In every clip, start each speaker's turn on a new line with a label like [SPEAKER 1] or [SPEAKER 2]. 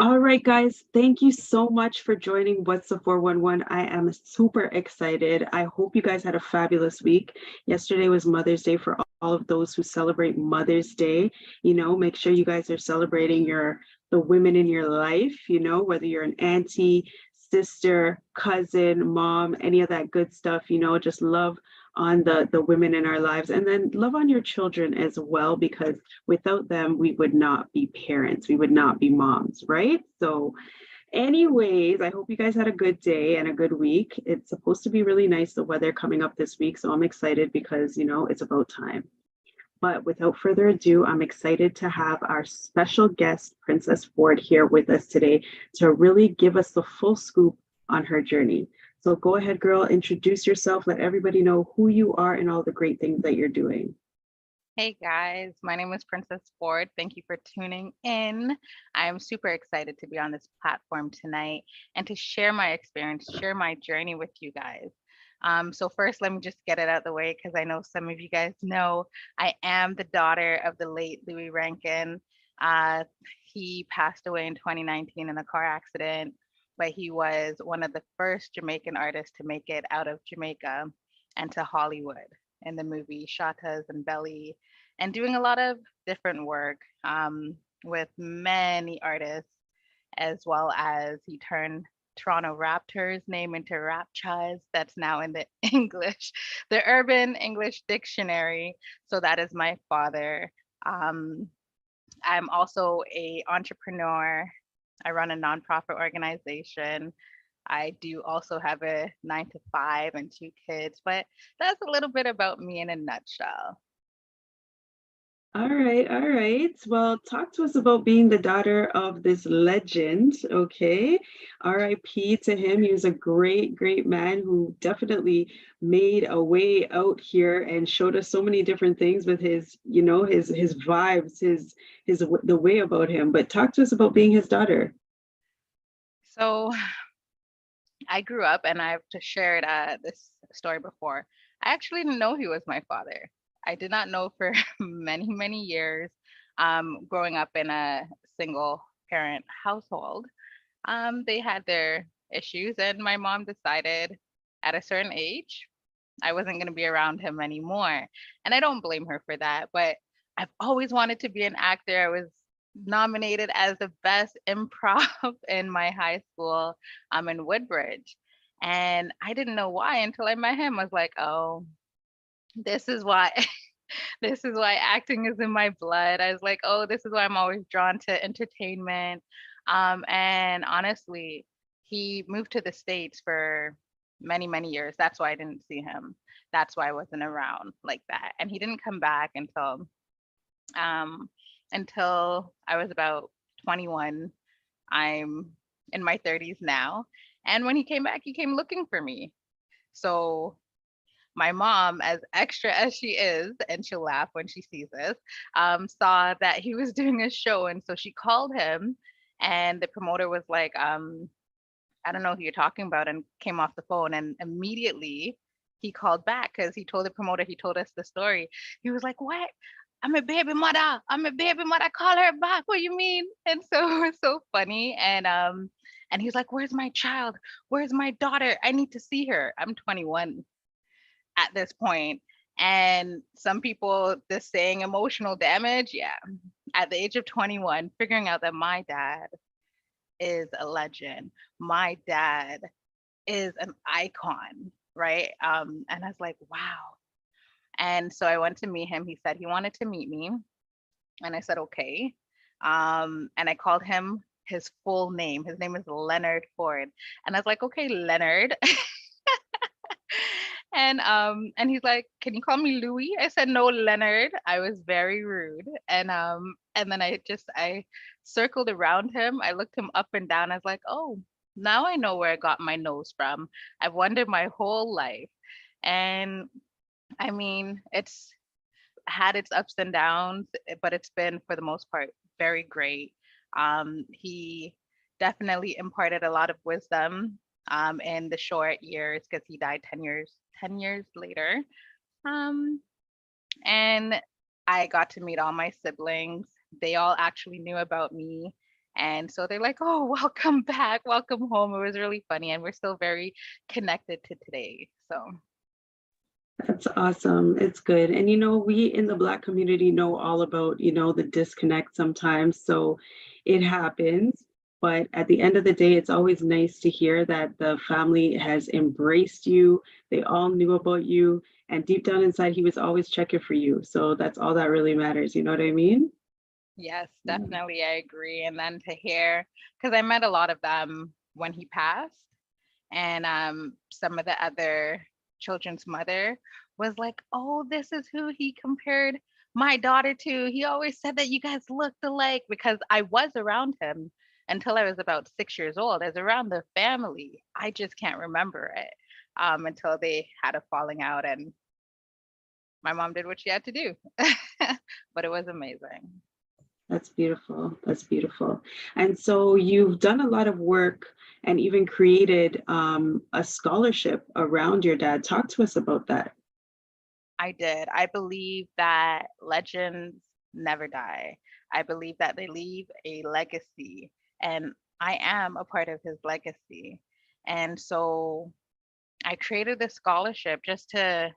[SPEAKER 1] All right, guys, thank you so much for joining What's the 411. I am super excited. I hope you guys had a fabulous week. Yesterday was Mother's Day for all of those who celebrate Mother's Day. Make sure you guys are celebrating the women in your life, whether you're an auntie, sister, cousin, mom, any of that good stuff, just love on the women in our lives and then love on your children as well because without them, we would not be parents. We would not be moms, right? So, anyways, I hope you guys had a good day and a good week. It's supposed to be really nice, the weather coming up this week. So, I'm excited because, it's about time. But without further ado, I'm excited to have our special guest, Princess Ford, here with us today to really give us the full scoop on her journey. So go ahead, girl, introduce yourself, let everybody know who you are and all the great things that you're doing.
[SPEAKER 2] Hey guys, my name is Princess Ford. Thank you for tuning in. I am super excited to be on this platform tonight and to share my experience, share my journey with you guys. So first, let me just get it out of the way because I know some of you guys know I am the daughter of the late Louis Rankin. Uh, he passed away in 2019 in a car accident, but he was one of the first Jamaican artists to make it out of Jamaica and to Hollywood in the movie Shatas and Belly, and doing a lot of different work with many artists, as well as he turned Toronto Raptors name into Rapchas. That's now in the the Urban English Dictionary. So that is my father. Um, I'm also a entrepreneur. I run a nonprofit organization. I do also have a 9 to 5 and 2 kids, but that's a little bit about me in a nutshell.
[SPEAKER 1] All right, all right. Well, talk to us about being the daughter of this legend, okay? RIP to him. He was a great, great man who definitely made a way out here and showed us so many different things with his vibes, the way about him. But talk to us about being his daughter.
[SPEAKER 2] So I grew up, and I've just shared this story before. I actually didn't know he was my father. I did not know for many, many years, growing up in a single parent household. They had their issues, and my mom decided at a certain age I wasn't going to be around him anymore. And I don't blame her for that, but I've always wanted to be an actor. I was nominated as the best improv in my high school in Woodbridge. And I didn't know why until I met him. I was like, oh, this is why this is why acting is in my blood. I was like, oh, this is why I'm always drawn to entertainment. And honestly, he moved to the States for many, many years. That's why I didn't see him. That's why I wasn't around like that. And he didn't come back um, until I was about 21. I'm in my 30s now. And when he came back, he came looking for me. So my mom, as extra as she is, and she'll laugh when she sees this, saw that he was doing a show. And so she called him, and the promoter was like, I don't know who you're talking about, and came off the phone. And immediately he called back because he told the promoter, he told us the story. He was like, what? I'm a baby mother. I'm a baby mother. Call her back. What do you mean? And so it was so funny. And he was like, where's my child? Where's my daughter? I need to see her. I'm 21 at this point. And some people, this saying emotional damage, yeah. At the age of 21, figuring out that my dad is a legend. My dad is an icon, right? And I was like, wow. And so I went to meet him. He said he wanted to meet me. And I said, okay. And I called him his full name. His name is Leonard Ford. And I was like, okay, Leonard. And he's like, "Can you call me Louis?" I said, "No, Leonard." I was very rude. And then I circled around him. I looked him up and down. I was like, "Oh, now I know where I got my nose from. I've wondered my whole life." And I mean, it's had its ups and downs, but it's been for the most part very great. He definitely imparted a lot of wisdom in the short years because he died 10 years later. Um, and I got to meet all my siblings. They all actually knew about me. And so they're like, oh, welcome back, welcome home. It was really funny. And we're still very connected to today. So,
[SPEAKER 1] That's awesome. It's good. And we in the Black community know all about, the disconnect sometimes. So it happens. But at the end of the day, it's always nice to hear that the family has embraced you. They all knew about you. And deep down inside, he was always checking for you. So that's all that really matters. You know what I mean?
[SPEAKER 2] yes,
[SPEAKER 1] Yeah.
[SPEAKER 2] definitely. I agree. And then to hear, because I met a lot of them when he passed, and some of the other children's mother was like, oh, this is who he compared my daughter to. He always said that you guys looked alike, because I was around him until I was about 6 years old. I was around the family. I just can't remember it until they had a falling out, and my mom did what she had to do. But it was amazing.
[SPEAKER 1] That's beautiful. That's beautiful. And so you've done a lot of work and even created a scholarship around your dad. Talk to us about that.
[SPEAKER 2] I did. I believe that legends never die. I believe that they leave a legacy, and I am a part of his legacy. And so I created this scholarship just to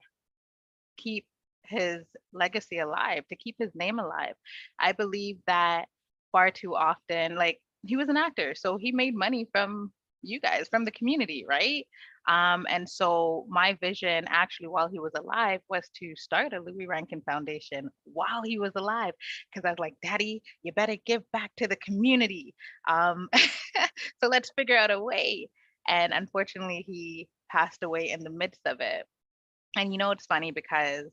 [SPEAKER 2] keep his legacy alive, to keep his name alive. I believe that far too often, like, he was an actor, so he made money from you guys, from the community, right? And so my vision actually while he was alive was to start a Louis Rankin Foundation while he was alive. Because I was like, Daddy, you better give back to the community. Um, so let's figure out a way. And unfortunately, he passed away in the midst of it. And it's funny because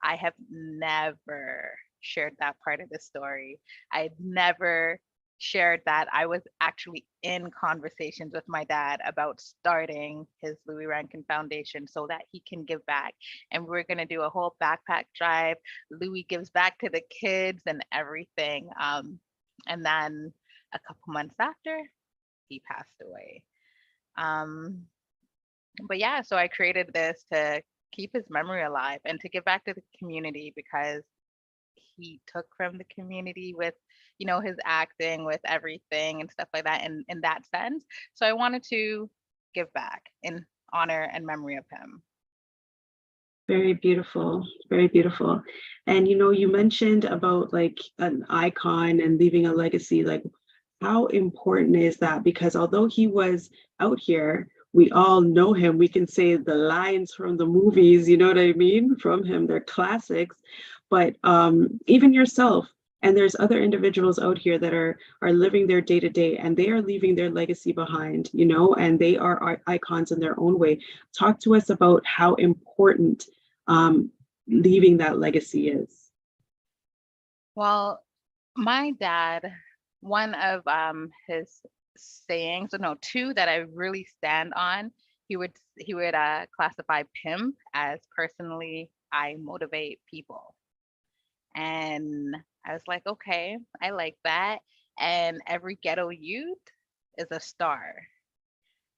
[SPEAKER 2] I have never shared that part of the story. I never shared that I was actually in conversations with my dad about starting his Louis Rankin Foundation so that he can give back. And we're going to do a whole backpack drive. Louis gives back to the kids and everything. And then a couple months after, he passed away. Um, but yeah, so I created this to keep his memory alive and to give back to the community, because he took from the community with, his acting, with everything and stuff like that, in that sense. So I wanted to give back in honor and memory of him.
[SPEAKER 1] Very beautiful, very beautiful. And you mentioned about like an icon and leaving a legacy. Like, how important is that? Because although he was out here, we all know him. We can say the lines from the movies, you know what I mean, from him. They're classics. But even yourself, and there's other individuals out here that are living their day to day, and they are leaving their legacy behind, and they are icons in their own way. Talk to us about how important um, leaving that legacy is.
[SPEAKER 2] Well, my dad, one of his sayings, no, two that I really stand on, he would classify pimp as personally I motivate people. And I was like, okay, I like that. And every ghetto youth is a star.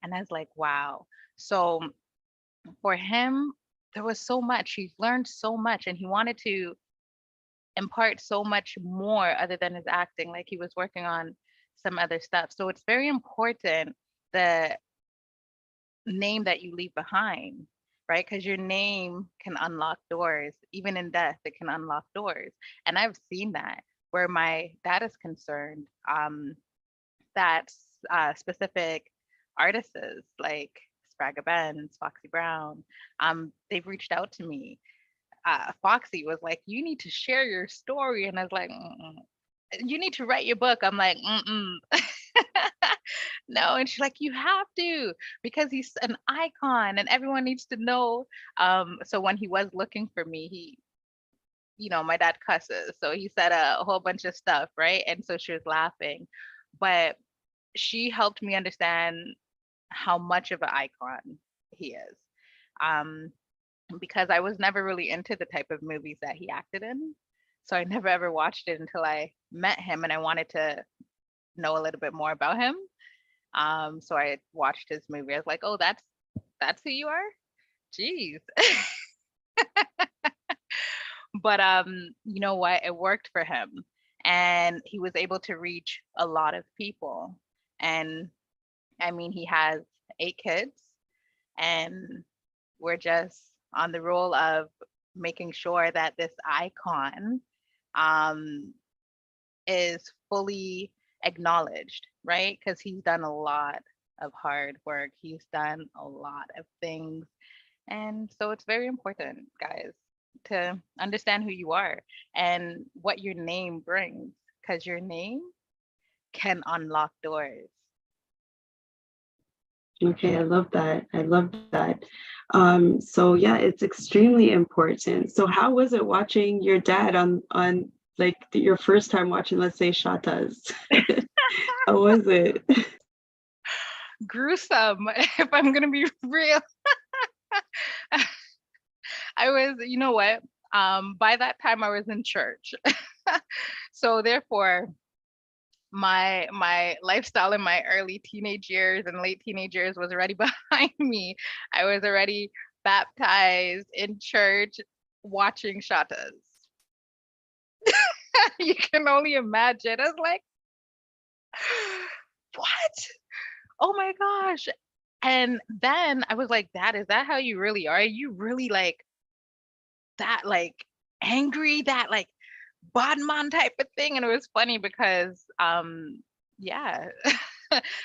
[SPEAKER 2] And I was like, wow. So for him, there was so much. He learned so much, and he wanted to impart so much more other than his acting. Like, he was working on some other stuff. So it's very important, the name that you leave behind, right? Because your name can unlock doors. Even in death, it can unlock doors. And I've seen that where my dad is concerned, that specific artists like Sprague Benz, Foxy Brown, they've reached out to me. Foxy was like, "You need to share your story," and I was like, "Mm-mm. You need to write your book." I'm like, "Mm-mm." No, and she's like, "You have to, because he's an icon and everyone needs to know." So when he was looking for me, my dad cusses, so he said a whole bunch of stuff, right? And so she was laughing, but she helped me understand how much of an icon he is. Um, because I was never really into the type of movies that he acted in. So I never ever watched it until I met him and I wanted to know a little bit more about him. So I watched his movie. I was like, oh, that's who you are? Jeez. But you know what? It worked for him. and he was able to reach a lot of people. And I mean, he has 8 kids, and we're just on the roll of making sure that this icon um, is fully acknowledged, right? Because he's done a lot of hard work. He's done a lot of things. And so it's very important, guys, to understand who you are and what your name brings, because your name can unlock doors.
[SPEAKER 1] Okay, I love that. I love that. So yeah, it's extremely important. So how was it watching your dad on like your first time watching, let's say, Shatas? How was it?
[SPEAKER 2] Gruesome, if I'm going to be real. I was, you know what? By that time I was in church. So therefore, my lifestyle in my early teenage years and late teenage years was already behind me. I was already baptized in church watching shatas. You can only imagine. I was like, what? Oh my gosh. And then I was like, Dad, is that how you really are? Are you really like that, like angry, that like Bodman type of thing? And it was funny because yeah,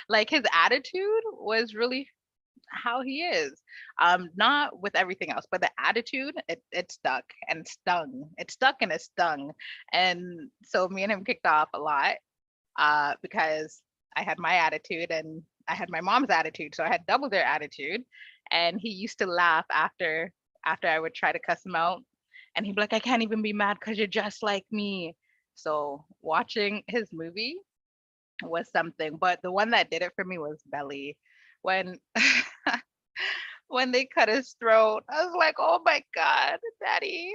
[SPEAKER 2] like his attitude was really how he is. Not with everything else, but the attitude, it stuck and stung. It stuck and it stung. And so me and him kicked off a lot because I had my attitude and I had my mom's attitude. So I had double their attitude. And he used to laugh after I would try to cuss him out. And he'd be like, I can't even be mad because you're just like me. So watching his movie was something. But the one that did it for me was Belly. When when they cut his throat, I was like, oh my God, Daddy.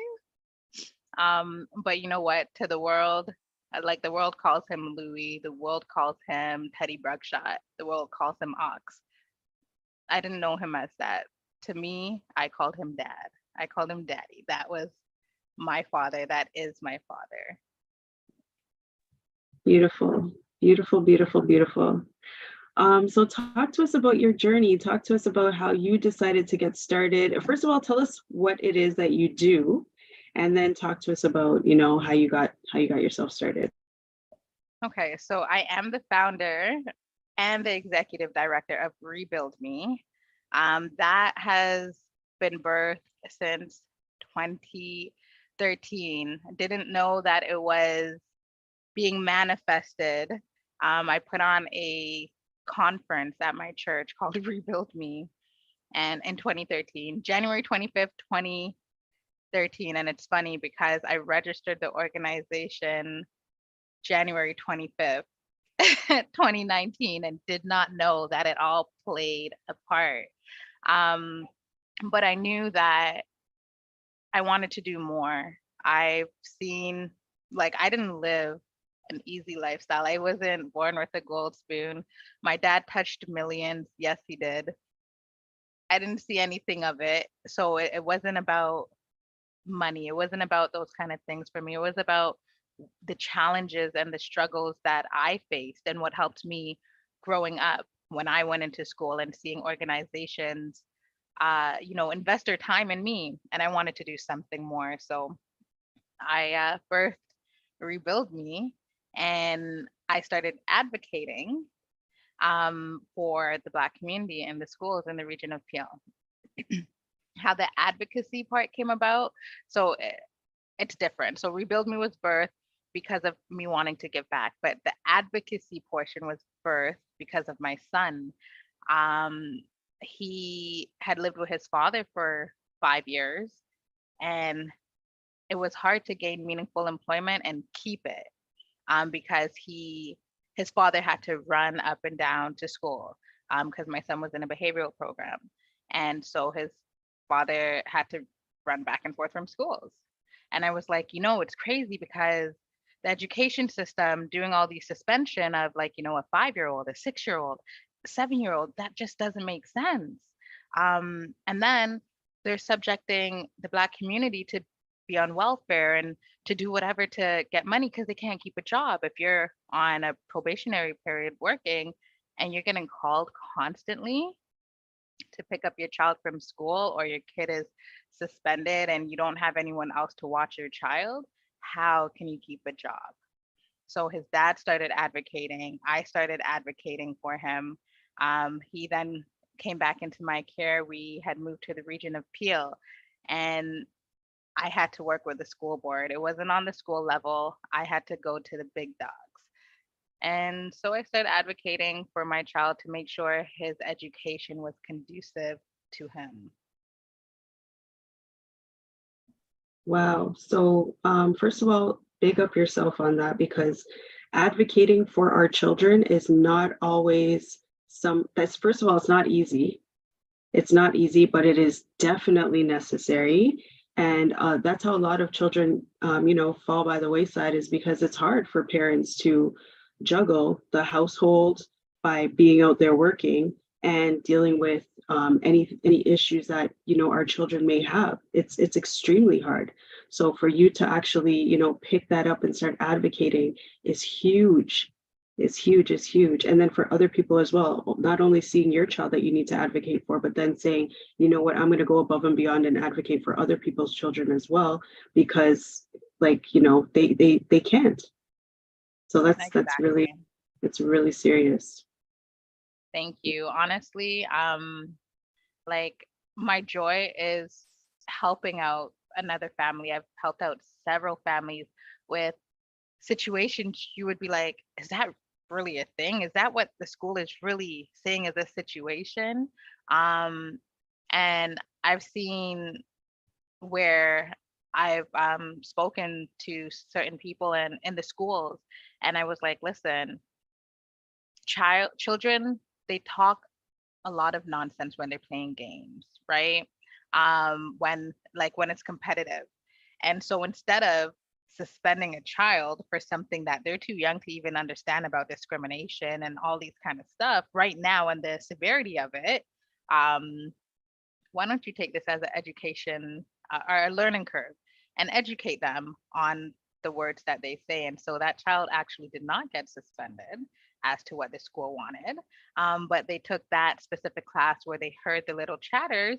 [SPEAKER 2] But you know what? To the world, like the world calls him Louis, the world calls him Teddy Bruckshot, the world calls him Ox. I didn't know him as that. To me, I called him Dad. I called him Daddy. That was my father. That is my father.
[SPEAKER 1] Beautiful, beautiful, beautiful, beautiful. So talk to us about your journey. Talk to us about how you decided to get started. First of all, tell us what it is that you do, and then talk to us about, how you got yourself started.
[SPEAKER 2] Okay, so I am the founder and the executive director of Rebuild Me. That has been birthed since 2013. I didn't know that it was being manifested. I put on a conference at my church called Rebuild Me, and in 2013, January 25th, 2013. And it's funny because I registered the organization January 25th, 2019, and did not know that it all played a part. Um, but I knew that I wanted to do more. I've seen, like, I didn't live an easy lifestyle. I wasn't born with a gold spoon. My dad touched millions. Yes, he did. I didn't see anything of it. So it wasn't about money. It wasn't about those kind of things for me. It was about the challenges and the struggles that I faced and what helped me growing up when I went into school and seeing organizations, invest their time in me. And I wanted to do something more. So I first Rebuild Me, and I started advocating for the Black community in the schools in the region of Peel. How the advocacy part came about. So it's different. So Rebuild Me was birthed because of me wanting to give back, but the advocacy portion was birthed because of my son. Um, he had lived with his father for 5 years, and it was hard to gain meaningful employment and keep it because his father had to run up and down to school because my son was in a behavioral program, and so his father had to run back and forth from schools. And I was like, it's crazy because the education system doing all these suspension of, like, a 5-year-old, a 6-year-old, 7-year-old, that just doesn't make sense. And then they're subjecting the Black community to be on welfare and to do whatever to get money because they can't keep a job. If you're on a probationary period working and you're getting called constantly to pick up your child from school, or your kid is suspended and you don't have anyone else to watch your child, how can you keep a job? So his dad started advocating. I started advocating for him. He then came back into my care. We had moved to the region of Peel, and I had to work with the school board. It wasn't on the school level. I had to go to the big dogs. And so I started advocating for my child to make sure his education was conducive to him.
[SPEAKER 1] Wow. So, first of all, big up yourself on that, because advocating for our children is not always that's, first of all, it's not easy. It's not easy, but it is definitely necessary. And that's how a lot of children, fall by the wayside, is because it's hard for parents to juggle the household by being out there working and dealing with any issues that our children may have. It's extremely hard. So for you to actually pick that up and start advocating is huge. Is huge, is huge. And then for other people as well, not only seeing your child that you need to advocate for, but then saying, you know what, I'm going to go above and beyond and advocate for other people's children as well, because they can't. So that's really,
[SPEAKER 2] Exactly.
[SPEAKER 1] it's really serious.
[SPEAKER 2] Thank you. Honestly, like my joy is helping out another family. I've helped out several families with situations you would be like, is that really a thing? Is that what the school is really saying is a situation? Um, and I've seen where I've spoken to certain people in the schools, and I was like, listen, children, they talk a lot of nonsense when they're playing games, right? When it's competitive. And so instead of suspending a child for something that they're too young to even understand about discrimination and all these kind of stuff right now and the severity of it, um, why don't you take this as an education or a learning curve and educate them on the words that they say? And so that child actually did not get suspended as to what the school wanted, but they took that specific class where they heard the little chatters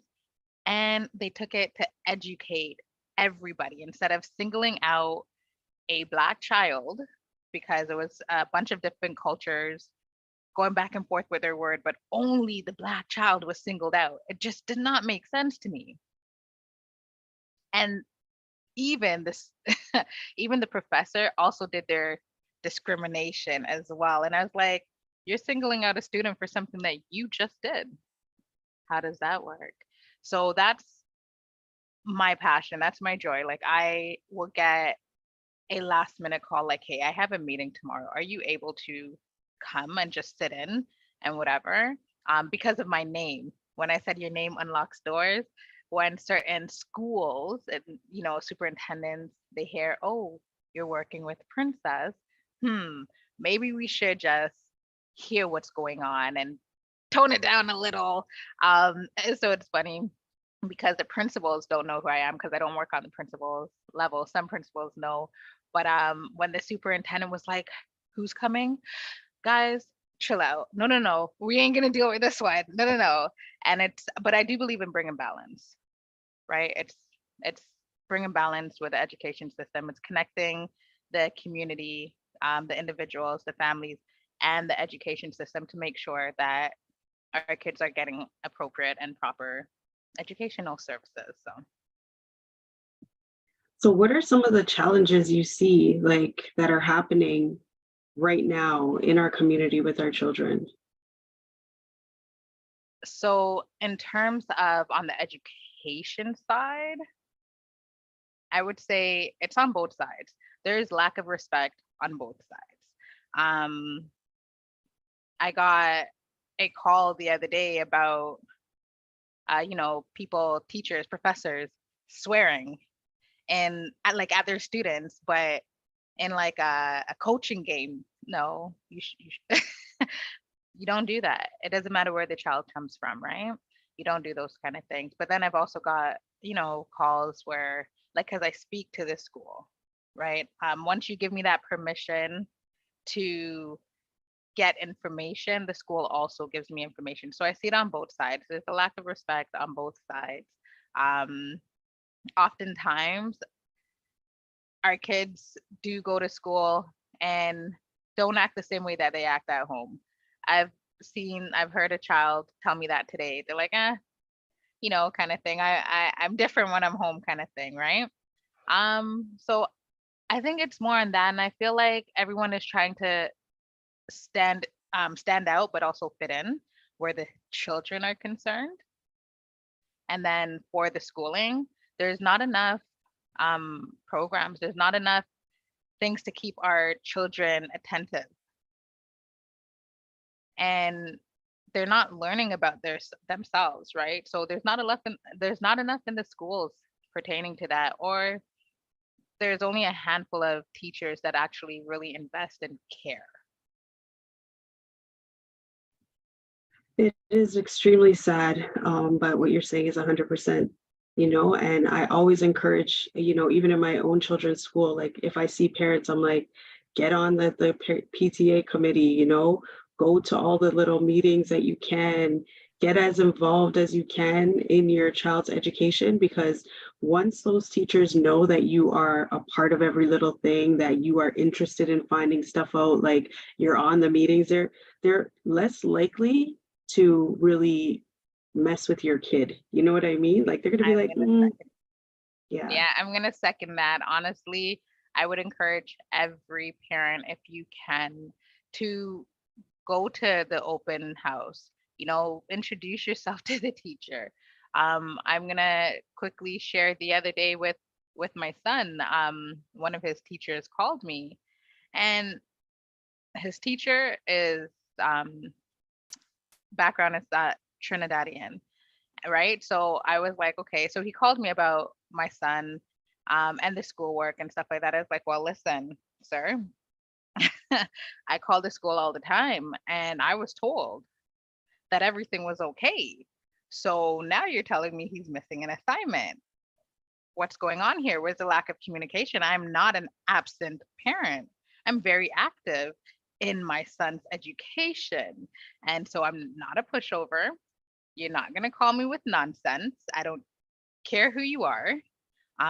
[SPEAKER 2] and they took it to educate everybody instead of singling out a Black child because it was a bunch of different cultures going back and forth with their word, but only the Black child was singled out. It just did not make sense to me. And even this, even the professor also did their discrimination as well. And I was like, you're singling out a student for something that you just did. How does that work? So that's my passion. That's my joy. Like I will get a last minute call like, hey, I have a meeting tomorrow. Are you able to come and just sit in and whatever? Because of my name. When I said your name unlocks doors, when certain schools and superintendents, they hear, oh, you're working with Princess. Maybe we should just hear what's going on and tone it down a little. So it's funny because the principals don't know who I am because I don't work on the principals level. Some principals know, but when the superintendent was like, "Who's coming, guys? Chill out. No, no, no. We ain't gonna deal with this one. No, no, no." But I do believe in bringing balance, right? It's bringing balance with the education system. It's connecting the community, the individuals, the families, and the education system to make sure that our kids are getting appropriate and proper educational services. So
[SPEAKER 1] So what are some of the challenges you see like that are happening right now in our community with our children?
[SPEAKER 2] in terms of on the education side, I would say it's on both sides. There is lack of respect on both sides. Um, I got a call the other day about people, teachers, professors swearing and at their students, but in like a coaching game. No, you don't do that. It doesn't matter where the child comes from, right? You don't do those kind of things. But then I've also got, calls where, like, because I speak to this school. right? Once you give me that permission to get information, the school also gives me information. So I see it on both sides. There's a lack of respect on both sides. Um, Oftentimes, our kids do go to school and don't act the same way that they act at home. I've I've heard a child tell me that today. They're like, kind of thing. I'm different when I'm home, kind of thing, right? So I think it's more on that, and I feel like everyone is trying to stand stand out, but also fit in where the children are concerned. And then for the schooling, there's not enough programs. There's not enough things to keep our children attentive, and they're not learning about themselves, right? So there's not enough in the schools pertaining to that, or there's only a handful of teachers that actually really invest and care.
[SPEAKER 1] It is extremely sad, but what you're saying is 100%, and I always encourage, even in my own children's school, like if I see parents, I'm like, get on the PTA committee, go to all the little meetings that you can, get as involved as you can in your child's education, because once those teachers know that you are a part of every little thing, that you are interested in finding stuff out, like you're on the meetings, they're less likely to really mess with your kid. You know what I mean? Like they're gonna be
[SPEAKER 2] I'm
[SPEAKER 1] like,
[SPEAKER 2] gonna
[SPEAKER 1] yeah,
[SPEAKER 2] Yeah, I'm gonna second that. Honestly, I would encourage every parent, if you can, to go to the open house. Introduce yourself to the teacher. I'm gonna quickly share the other day with my son. One of his teachers called me, and his teacher is background is that Trinidadian, right? So I was like, okay. So he called me about my son, and the schoolwork and stuff like that. I was like, well, listen, sir, I call the school all the time, and I was told that everything was okay. So now you're telling me he's missing an assignment. What's going on here? Where's the lack of communication? I'm not an absent parent. I'm very active in my son's education. And so I'm not a pushover. You're not going to call me with nonsense. I don't care who you are,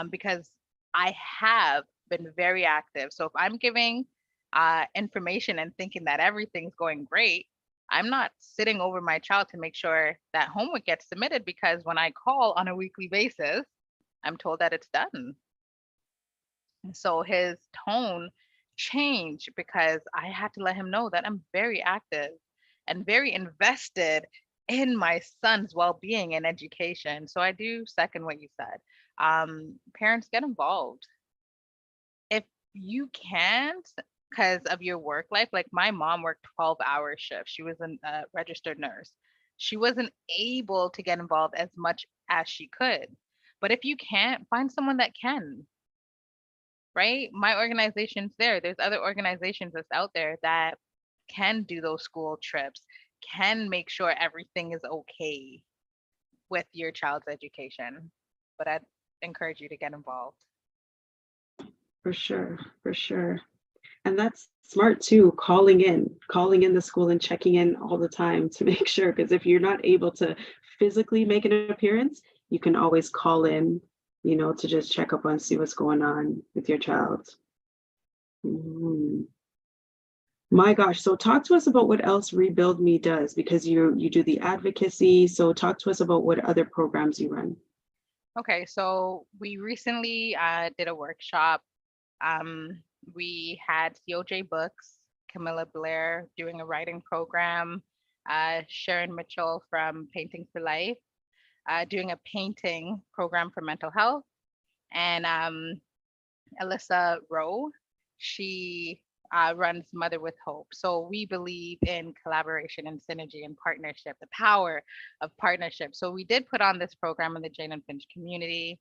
[SPEAKER 2] because I have been very active. So if I'm giving information and thinking that everything's going great, I'm not sitting over my child to make sure that homework gets submitted, because when I call on a weekly basis, I'm told that it's done. And so his tone changed because I had to let him know that I'm very active and very invested in my son's well-being and education. So I do second what you said. Parents, get involved. If you can't, because of your work life, like my mom worked 12-hour shifts. She was a registered nurse. She wasn't able to get involved as much as she could. But if you can't, find someone that can, right? My organization's there. There's other organizations that's out there that can do those school trips, can make sure everything is okay with your child's education. But I'd encourage you to get involved.
[SPEAKER 1] for sure, for sure. And that's smart too, calling in the school and checking in all the time to make sure. Because if you're not able to physically make an appearance, you can always call in, to just check up on, see what's going on with your child. Mhm. My gosh. So talk to us about what else Rebuild Me does, because you do the advocacy. So talk to us about what other programs you run.
[SPEAKER 2] Okay, so we recently did a workshop. Um, we had COJ Books, Camilla Blair doing a writing program, Sharon Mitchell from Painting for Life doing a painting program for mental health, and Alyssa Rowe, she runs Mother with Hope. So we believe in collaboration and synergy and partnership, the power of partnership. So we did put on this program in the Jane and Finch community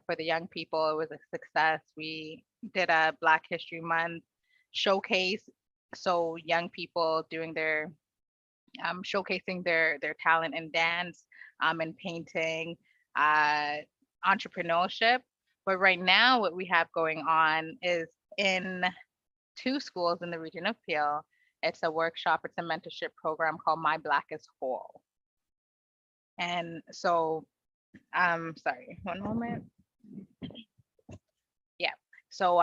[SPEAKER 2] for the young people. It was a success. We did a Black History Month showcase. So young people doing their showcasing their talent in dance and painting, uh, entrepreneurship. But right now, what we have going on is in two schools in the region of Peel. It's a workshop, it's a mentorship program called My Black is Whole. And so, sorry, one moment. Yeah. So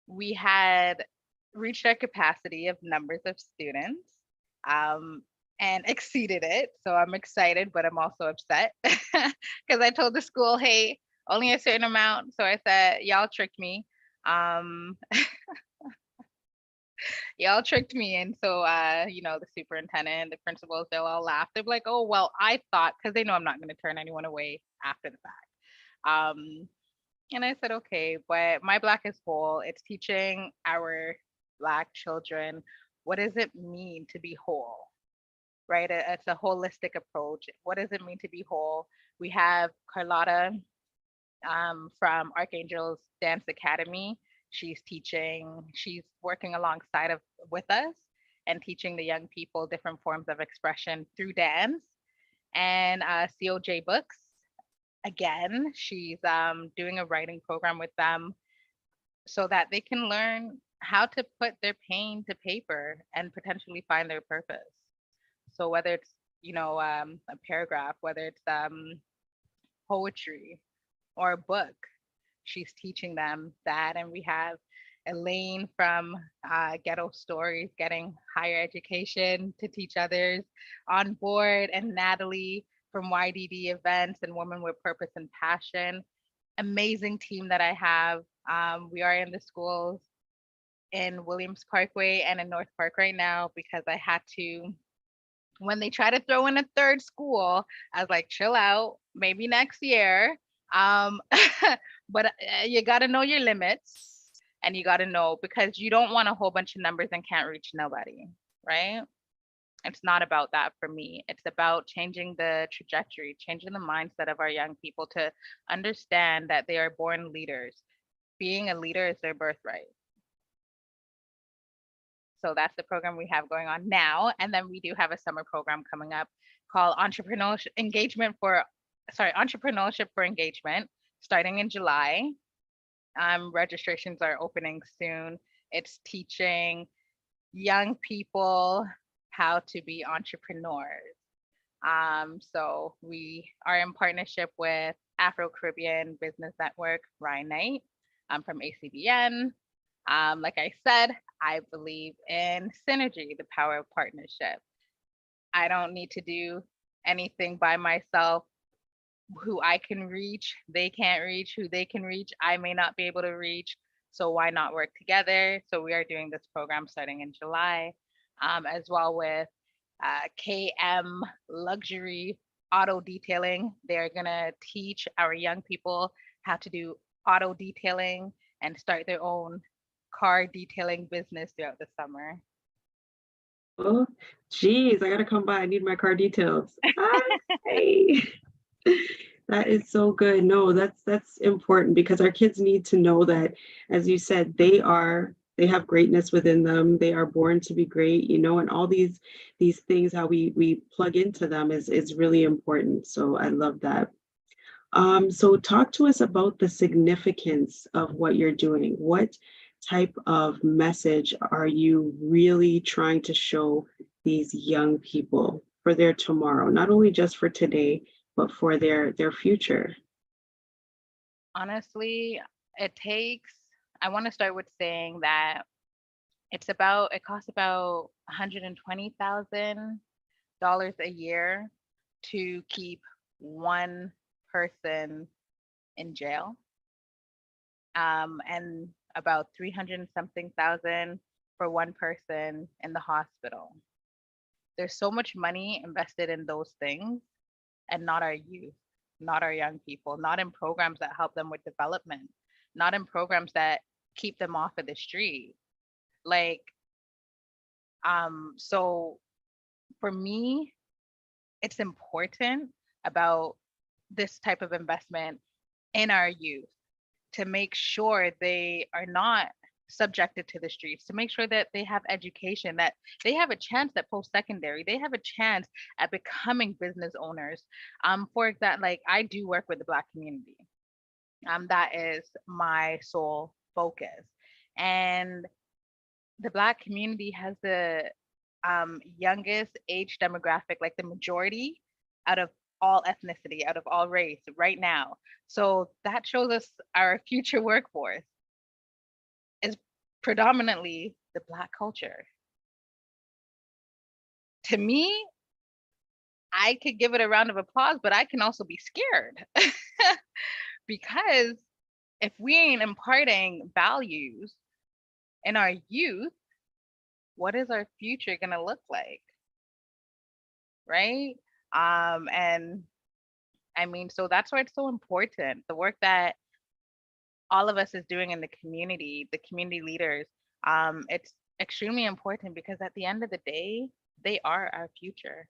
[SPEAKER 2] we had reached our capacity of numbers of students um, and exceeded it. So I'm excited, but I'm also upset because I told the school, hey, only a certain amount. So I said, y'all tricked me. Um, y'all tricked me. And so, the superintendent, the principals, they'll all laugh. They're like, oh, well, I thought, because they know I'm not going to turn anyone away after the fact. And I said, okay, but My Black is Whole, it's teaching our Black children, what does it mean to be whole, right? It's a holistic approach. What does it mean to be whole? We have Carlotta from Archangel's Dance Academy. She's working alongside of with us and teaching the young people different forms of expression through dance. And COJ Books, again, she's doing a writing program with them so that they can learn how to put their pain to paper and potentially find their purpose. So whether it's a paragraph, whether it's poetry or a book, she's teaching them that. And we have Elaine from Ghetto Stories getting higher education to teach others on board, and Natalie from YDD Events and Women with Purpose and Passion. Amazing team that I have. We are in the schools in Williams Parkway and in North Park right now because I had to, when they try to throw in a third school, I was like, chill out, maybe next year. Um, but you got to know your limits, and you got to know, because you don't want a whole bunch of numbers and can't reach nobody, right? It's not about that for me. It's about changing the trajectory, changing the mindset of our young people to understand that they are born leaders. Being a leader is their birthright. So that's the program we have going on now. And then we do have a summer program coming up called Entrepreneurship for Engagement, starting in July. Registrations are opening soon. It's teaching young people how to be entrepreneurs. So we are in partnership with Afro-Caribbean Business Network, Ryan Knight, from ACBN. Like I said, I believe in synergy, the power of partnership. I don't need to do anything by myself. Who I can reach, they can't reach. Who they can reach, I may not be able to reach. So why not work together? So we are doing this program starting in July, as well with KM Luxury Auto Detailing. They're gonna teach our young people how to do auto detailing and start their own car detailing business throughout the summer.
[SPEAKER 1] Oh, geez, I gotta come by. I need my car details. Hi. That is so good. No, that's important because our kids need to know that, as you said, they have greatness within them. They are born to be great, and all these things, how we plug into them is really important. So I love that. So talk to us about the significance of what you're doing. What type of message are you really trying to show these young people for their tomorrow, not only just for today, but for their future?
[SPEAKER 2] Honestly, I want to start with saying that it costs about $120,000 a year to keep one person in jail, and about 300 and something thousand for one person in the hospital. There's so much money invested in those things, and not our youth, not our young people, not in programs that help them with development, not in programs that keep them off of the street. Like, so for me, it's important about this type of investment in our youth to make sure they are not subjected to the streets, to make sure that they have education, that they have a chance at post-secondary, they have a chance at becoming business owners. For example, like I do work with the Black community. That is my sole focus. And the Black community has the youngest age demographic, like the majority out of all ethnicity, out of all race right now. So that shows us our future workforce is predominantly the Black culture. To me, I could give it a round of applause, but I can also be scared because if we ain't imparting values in our youth, what is our future going to look like? Right? And I mean, so that's why it's so important. The work that all of us is doing in the community leaders, it's extremely important because at the end of the day, they are our future.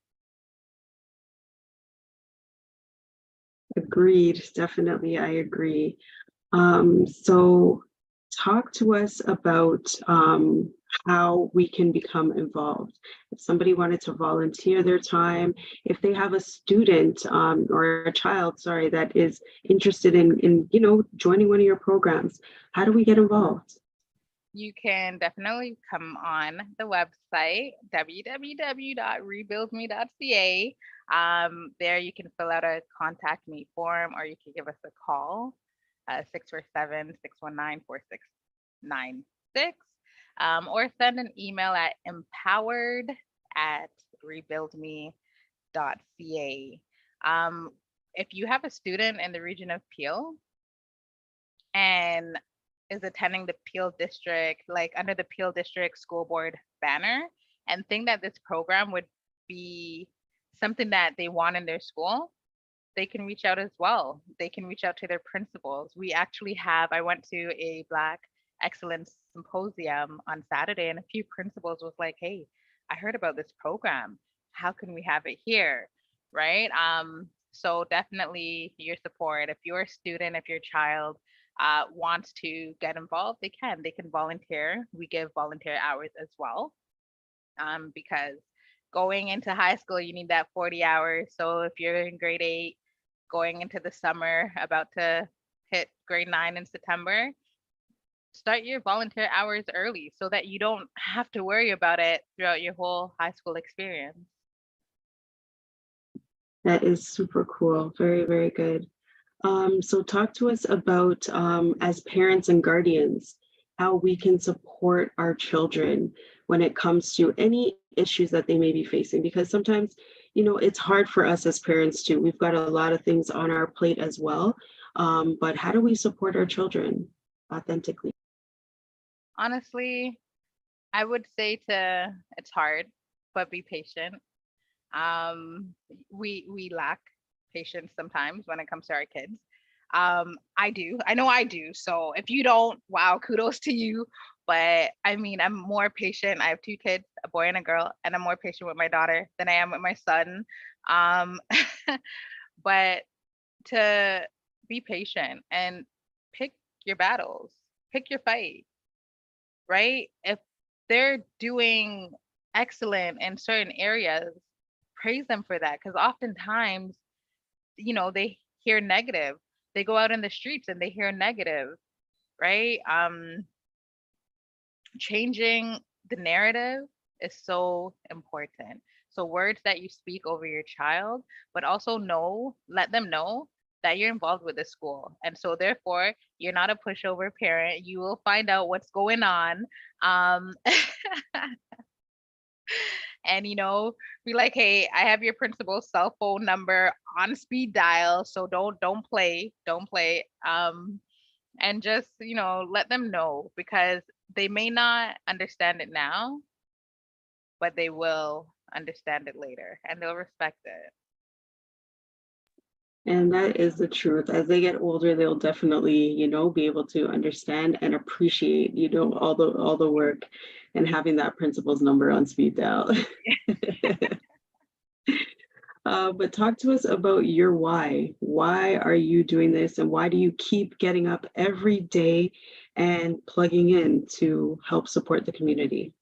[SPEAKER 1] Agreed. Definitely, I agree. So talk to us about how we can become involved. If somebody wanted to volunteer their time, if they have a student or a child, sorry, that is interested in joining one of your programs, how do we get involved?
[SPEAKER 2] You can definitely come on the website, www.rebuildme.ca. There you can fill out a contact me form, or you can give us a call, 647-619-4696, or send an email at empowered@rebuildme.ca. If you have a student in the region of Peel and is attending the Peel District, like under the Peel District School Board banner, and think that this program would be something that they want in their school, they can reach out as well. They can reach out to their principals. We actually have, I went to a Black Excellence Symposium on Saturday, and a few principals was like, hey, I heard about this program. How can we have it here? Right? So definitely your support. If you're a student, if your child wants to get involved, they can. They can volunteer. We give volunteer hours as well, because going into high school, you need that 40 hours. So if you're in grade 8, going into the summer, about to hit grade 9 in September, start your volunteer hours early so that you don't have to worry about it throughout your whole high school experience.
[SPEAKER 1] That is super cool. Very, very good. So talk to us about, as parents and guardians, how we can support our children when it comes to any issues that they may be facing, because sometimes, it's hard for us as parents too. We've got a lot of things on our plate as well. But how do we support our children authentically?
[SPEAKER 2] Honestly, I would say it's hard, but be patient. We lack patience sometimes when it comes to our kids. I do. I know I do. So if you don't, wow, kudos to you. But I mean, I'm more patient. I have 2 kids, a boy and a girl, and I'm more patient with my daughter than I am with my son. Um, but to be patient and pick your battles, pick your fight, right? If they're doing excellent in certain areas, praise them for that. Because oftentimes, they hear negative. They go out in the streets and they hear negative, right? Changing the narrative is so important. So words that you speak over your child, but also let them know that you're involved with the school. And so therefore, you're not a pushover parent. You will find out what's going on. Um, and be like, hey, I have your principal's cell phone number on speed dial, so don't play. And just let them know, because they may not understand it now, but they will understand it later, and they'll respect it.
[SPEAKER 1] And that is the truth. As they get older, they'll definitely, be able to understand and appreciate, all the work and having that principal's number on speed dial. But talk to us about your why. Why are you doing this, and why do you keep getting up every day and plugging in to help support the community?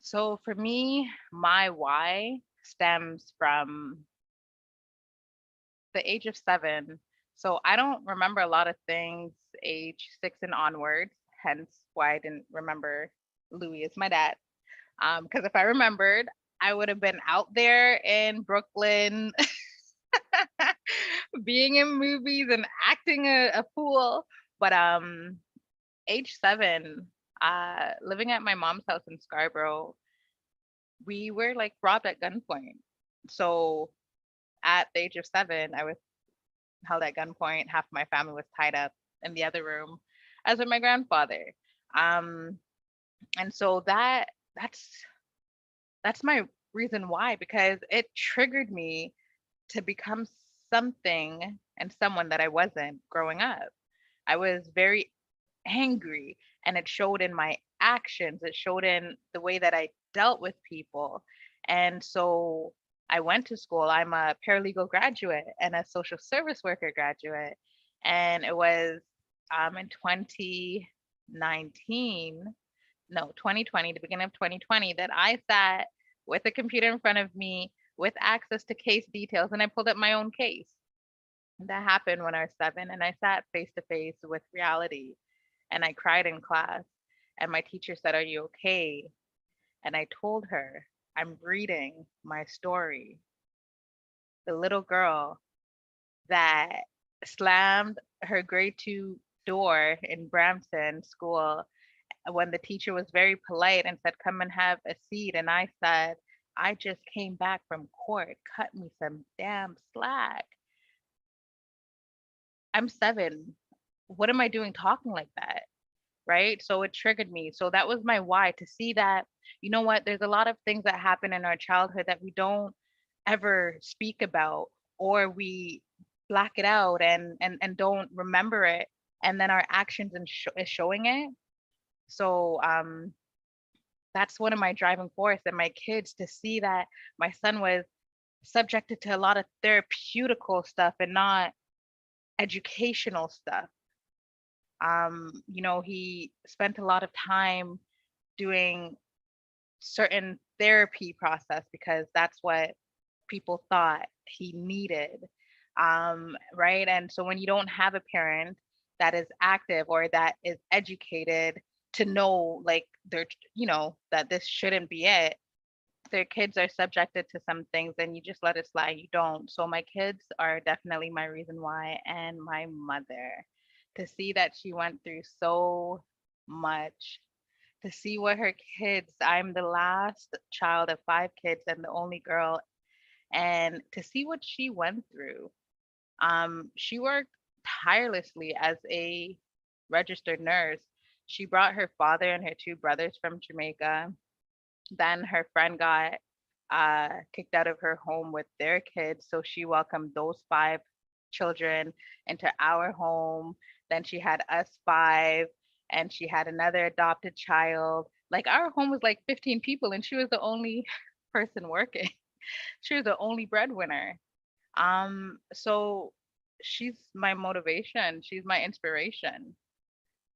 [SPEAKER 2] So for me, my why stems from the age of 7. So I don't remember a lot of things age 6 and onwards, hence why I didn't remember Louis as my dad. Because if I remembered, I would have been out there in Brooklyn, being in movies and acting a fool. But age 7, living at my mom's house in Scarborough, we were like robbed at gunpoint. So at the age of 7, I was held at gunpoint. Half my family was tied up in the other room, as with my grandfather. Um, and so that's that's my reason why, because it triggered me to become something and someone that I wasn't growing up. I was very angry, and it showed in my actions. It showed in the way that I dealt with people. And so I went to school. I'm a paralegal graduate and a social service worker graduate. And it was in 2019, no, 2020, the beginning of 2020, that I sat with a computer in front of me with access to case details, and I pulled up my own case. That happened when I was 7, and I sat face to face with reality, and I cried in class. And my teacher said, "Are you okay?" And I told her, "I'm reading my story." The little girl that slammed her grade 2 door in Brampton school when the teacher was very polite and said, "Come and have a seat." And I said, "I just came back from court. Cut me some damn slack. I'm 7. What am I doing talking like that?" Right? So it triggered me. So that was my why, to see that, you know what, there's a lot of things that happen in our childhood that we don't ever speak about, or we black it out and don't remember it. And then our actions is showing it. So that's one of my driving force, and my kids, to see that my son was subjected to a lot of therapeutical stuff and not educational stuff. He spent a lot of time doing certain therapy process because that's what people thought he needed. Right. And so when you don't have a parent that is active or that is educated to know, like, that this shouldn't be it, their kids are subjected to some things and you just let it slide. You don't. So my kids are definitely my reason why, and my mother, to see that she went through so much, to see what her kids, I'm the last child of 5 kids and the only girl, and to see what she went through. She worked tirelessly as a registered nurse. She brought her father and her 2 brothers from Jamaica. Then her friend got kicked out of her home with their kids, so she welcomed those 5 children into our home. Then she had us 5, and she had another adopted child. Like, our home was like 15 people, and she was the only person working. She was the only breadwinner. So she's my motivation. She's my inspiration.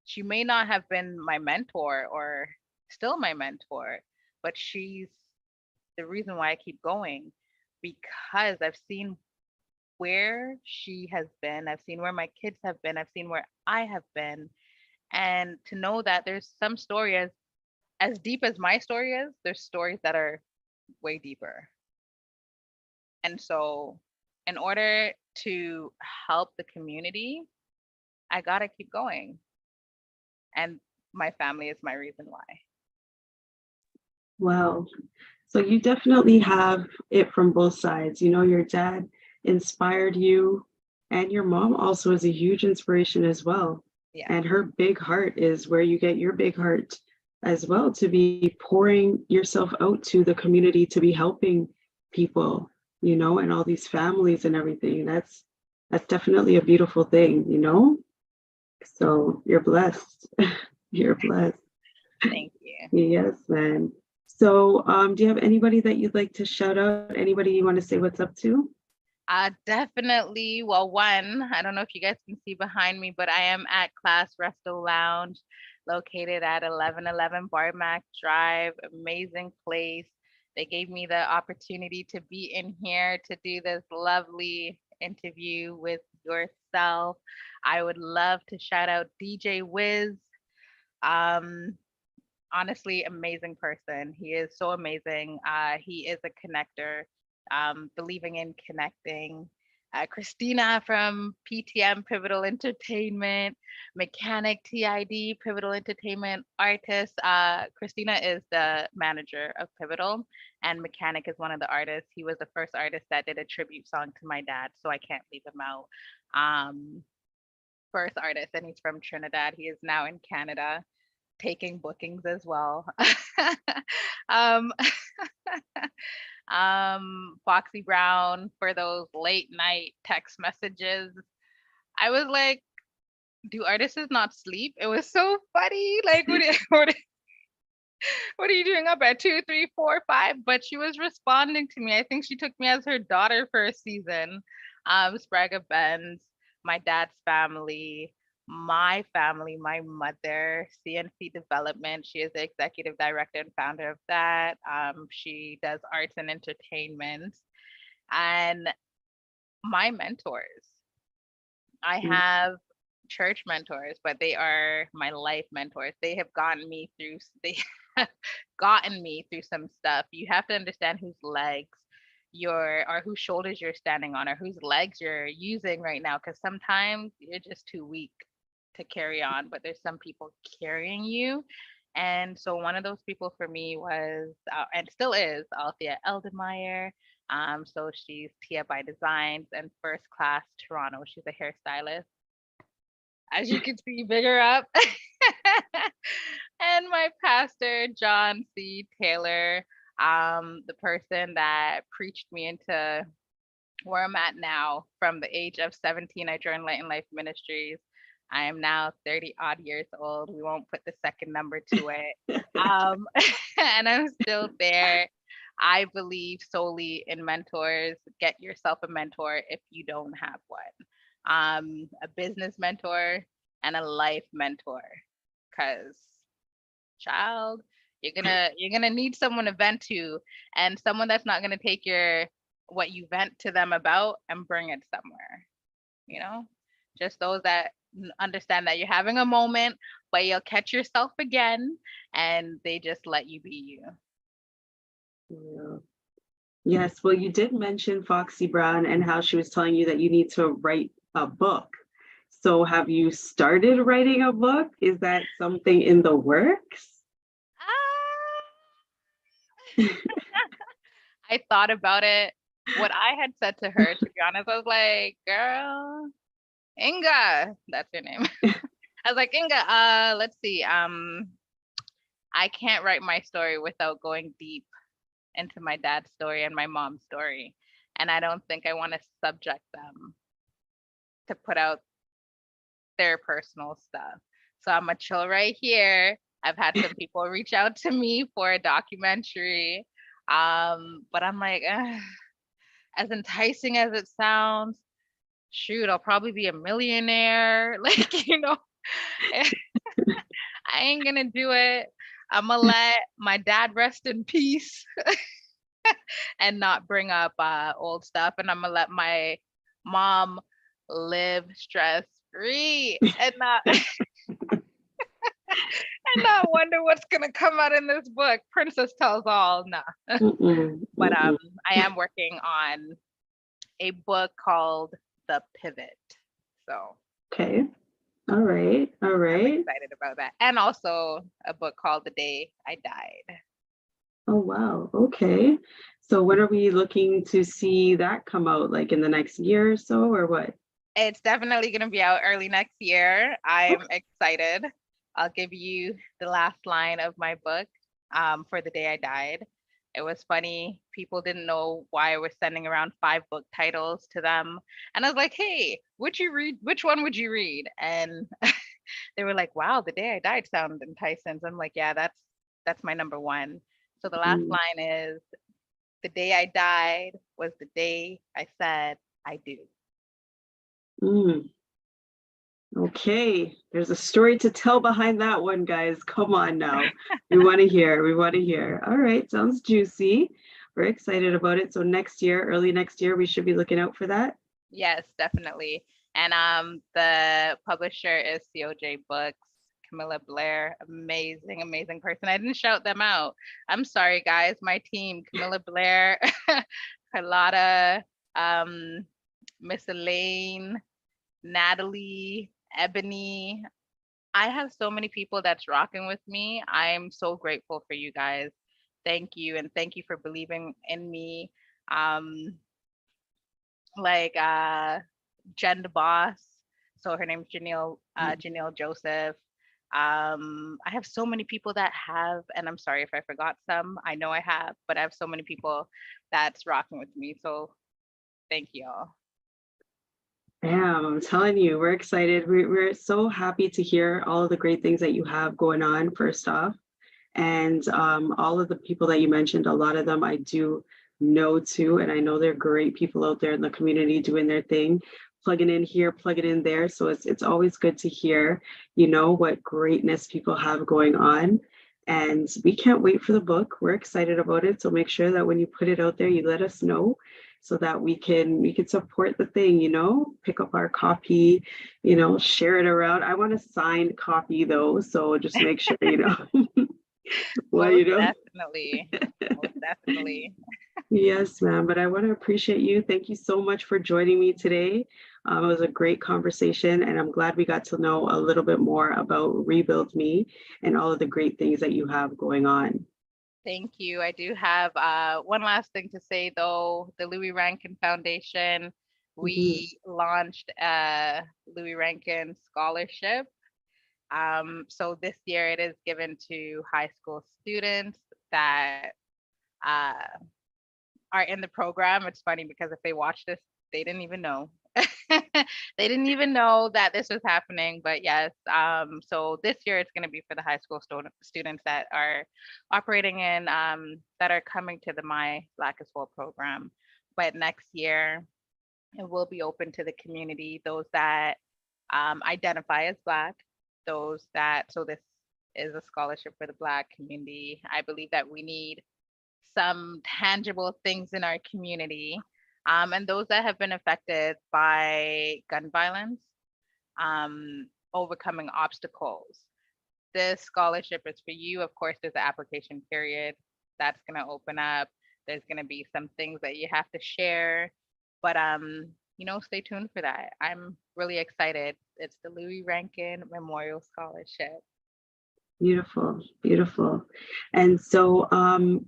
[SPEAKER 2] She may not have been my mentor or still my mentor, but she's the reason why I keep going, because I've seen where she has been, I've seen where my kids have been, I've seen where I have been, and to know that there's some story as deep as my story is, there's stories that are way deeper. And so in order to help the community, I got to keep going. And my family is my reason why.
[SPEAKER 1] Wow. So you definitely have it from both sides. You know, your dad inspired you, and your mom also is a huge inspiration as well.
[SPEAKER 2] Yeah.
[SPEAKER 1] And her big heart is where you get your big heart as well, to be pouring yourself out to the community, to be helping people, you know, and all these families and everything. That's definitely a beautiful thing, you know? So you're blessed. You're blessed.
[SPEAKER 2] Thank you.
[SPEAKER 1] Yes, man. So, do you have anybody that you'd like to shout out? Anybody you want to say what's up to?
[SPEAKER 2] Definitely. Well, one, I don't know if you guys can see behind me, but I am at Class Resto Lounge, located at 1111 Barmack Drive. Amazing place. They gave me the opportunity to be in here to do this lovely interview with yourself. I would love to shout out DJ Wiz. Um, Honestly, amazing person. He is so amazing. He is a connector, believing in connecting. Christina from PTM Pivotal Entertainment, Mechanic TID Pivotal Entertainment, artist. Christina is the manager of Pivotal, and Mechanic is one of the artists. He was the first artist that did a tribute song to my dad, so I can't leave him out. First artist, and he's from Trinidad. He is now in Canada taking bookings as well. um, Foxy Brown for those late night text messages. I was like, do artists not sleep? It was so funny. Like, what are you doing up at 2, 3, 4, 5? But she was responding to me. I think she took me as her daughter for a season. Sprague Benz, my dad's family, my family, my mother, CNC Development. She is the executive director and founder of that. She does arts and entertainment. And my mentors. I have church mentors, but they are my life mentors. They have gotten me through some stuff. You have to understand whose legs or whose shoulders you're standing on or whose legs you're using right now, because sometimes you're just too weak to carry on, but there's some people carrying you. And so one of those people for me was and still is Althea Eldemeyer. So she's Tia by Designs and First Class Toronto. She's a hairstylist. As you can see, bigger up. And my pastor, John C. Taylor, the person that preached me into where I'm at now. From the age of 17, I joined Light and Life Ministries. I am now 30 odd years old. We won't put the second number to it. And I'm still there. I believe solely in mentors. Get yourself a mentor if you don't have one. A business mentor and a life mentor. Because, child, you're gonna need someone to vent to, and someone that's not gonna take what you vent to them about and bring it somewhere. Just those that understand that you're having a moment, but you'll catch yourself again, and they just let you be you.
[SPEAKER 1] Yeah. Yes, well, you did mention Foxy Brown and how she was telling you that you need to write a book. So have you started writing a book? Is that something in the works?
[SPEAKER 2] I thought about it. What I had said to her, to be honest, I was like, girl, Inga, that's your name. I was like, Inga, let's see. I can't write my story without going deep into my dad's story and my mom's story. And I don't think I want to subject them to put out their personal stuff. So I'm gonna chill right here. I've had some people reach out to me for a documentary. But I'm like, as enticing as it sounds, shoot, I'll probably be a millionaire. Like, I ain't gonna do it. I'm gonna let my dad rest in peace and not bring up old stuff. And I'm gonna let my mom live stress free and not and not wonder what's gonna come out in this book. Princess Tells All. Nah. But I am working on a book called The Pivot. So
[SPEAKER 1] okay. All right.
[SPEAKER 2] I'm excited about that. And also a book called The Day I Died.
[SPEAKER 1] Oh, wow. Okay. So when are we looking to see that come out? Like in the next year or so, or what?
[SPEAKER 2] It's definitely going to be out early next year. I'm excited. I'll give you the last line of my book for The Day I Died. It was funny. People didn't know why I was sending around 5 book titles to them. And I was like, hey, would you read? Which one would you read? And they were like, wow, The Day I Died sounds enticing. So I'm like, yeah, that's my number one. So the last line is, the day I died was the day I said I do.
[SPEAKER 1] Okay, there's a story to tell behind that one, guys. Come on now. We want to hear. All right, sounds juicy. We're excited about it. So next year, early next year, we should be looking out for that.
[SPEAKER 2] Yes, definitely. And the publisher is COJ Books. Camilla Blair, amazing, amazing person. I didn't shout them out. I'm sorry, guys. My team, Camilla Blair, Carlotta, um, Miss Elaine, Natalie, Ebony. I have so many people that's rocking with me. I'm so grateful for you guys. Thank you, and thank you for believing in me. Um, like Jen the boss. So her name's Janelle Joseph. I have so many people that have, and I'm sorry if I forgot some. I know I have, but I have so many people that's rocking with me. So thank you all.
[SPEAKER 1] Bam, I'm telling you, we're excited. We're so happy to hear all of the great things that you have going on, first off. And all of the people that you mentioned, a lot of them I do know too. And I know they're great people out there in the community doing their thing, plugging in here, plugging in there. So it's always good to hear, you know, what greatness people have going on. And we can't wait for the book. We're excited about it. So make sure that when you put it out there, you let us know so that we can support the thing, you know, pick up our copy, you know, share it around. I want a signed copy though. So just make sure, you know. Well, you
[SPEAKER 2] Most
[SPEAKER 1] know,
[SPEAKER 2] definitely. Most definitely.
[SPEAKER 1] yes, ma'am. But I want to appreciate you. Thank you so much for joining me today. It was a great conversation, and I'm glad we got to know a little bit more about Rebuild Me and all of the great things that you have going on.
[SPEAKER 2] Thank you. I do have one last thing to say though. The Louis Rankin Foundation,
[SPEAKER 1] Mhm.
[SPEAKER 2] we launched a Louis Rankin scholarship. So this year it is given to high school students that uh, are in the program. It's funny because if they watch this, they didn't even know. They didn't even know that this was happening. But yes, so this year it's going to be for the high school students that are operating in, that are coming to the My Black as Well program. But next year it will be open to the community, those that identify as Black, those that, so this is a scholarship for the Black community. I believe that we need some tangible things in our community, and those that have been affected by gun violence, overcoming obstacles. This scholarship is for you. Of course, there's an application period that's going to open up. There's going to be some things that you have to share, but you know, stay tuned for that. I'm really excited. It's the Louis Rankin Memorial Scholarship.
[SPEAKER 1] Beautiful, beautiful. And so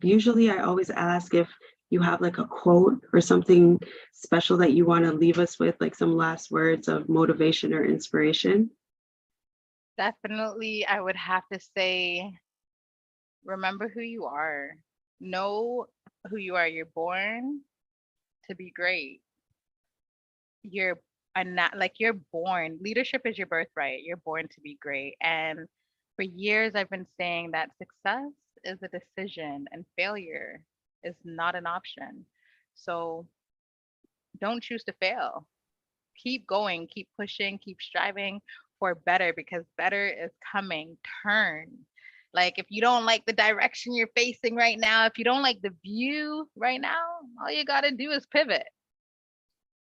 [SPEAKER 1] usually I always ask if you have like a quote or something special that you want to leave us with, like some last words of motivation or inspiration.
[SPEAKER 2] Definitely, I would have to say, remember who you are. Know who you are. You're born to be great. You're not like you're born. Leadership is your birthright. You're born to be great. And for years, I've been saying that success is a decision and failure is not an option. So don't choose to fail. Keep going, keep pushing, keep striving for better because better is coming. Turn. Like if you don't like the direction you're facing right now, if you don't like the view right now, all you got to do is pivot.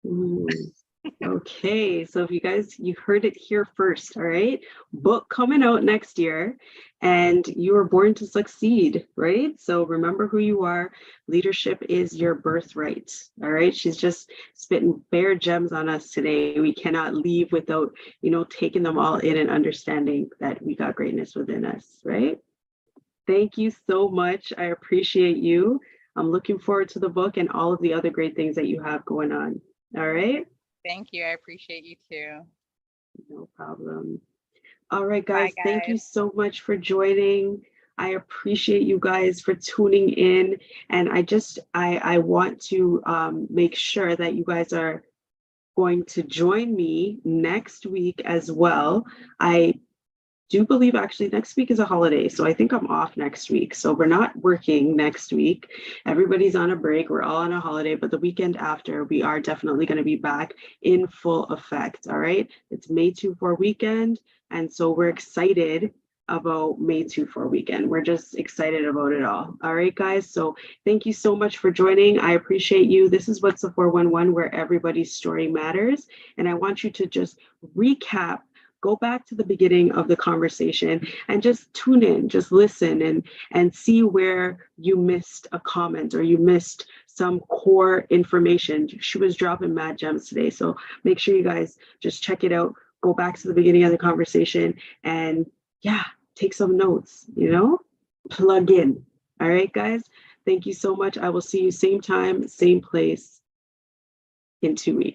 [SPEAKER 1] Mm. Okay, so if you heard it here first, all right? Book coming out next year, and you were born to succeed, right? So remember who you are. Leadership is your birthright, all right? She's just spitting bare gems on us today. We cannot leave without, you know, taking them all in and understanding that we got greatness within us, right? Thank you so much. I appreciate you. I'm looking forward to the book and all of the other great things that you have going on. All right.
[SPEAKER 2] Thank you. I appreciate you too.
[SPEAKER 1] No problem. All right,
[SPEAKER 2] Bye,
[SPEAKER 1] guys, thank you
[SPEAKER 2] guys.
[SPEAKER 1] so much for joining. I appreciate you guys for tuning in. And I want to make sure that you guys are going to join me next week as well. I do believe actually next week is a holiday. So I think I'm off next week. So we're not working next week. Everybody's on a break. We're all on a holiday, but the weekend after, we are definitely going to be back in full effect. All right. It's May 2-4 weekend. And so we're excited about May 2 weekend. We're just excited about it all. All right, guys. So thank you so much for joining. I appreciate you. This is What's the 411, where everybody's story matters. And I want you to just recap, go back to the beginning of the conversation and just tune in, just listen and see where you missed a comment or you missed some core information. She was dropping mad gems today. So make sure you guys just check it out. Go back to the beginning of the conversation and yeah, take some notes, plug in. All right, guys. Thank you so much. I will see you same time, same place in 2 weeks.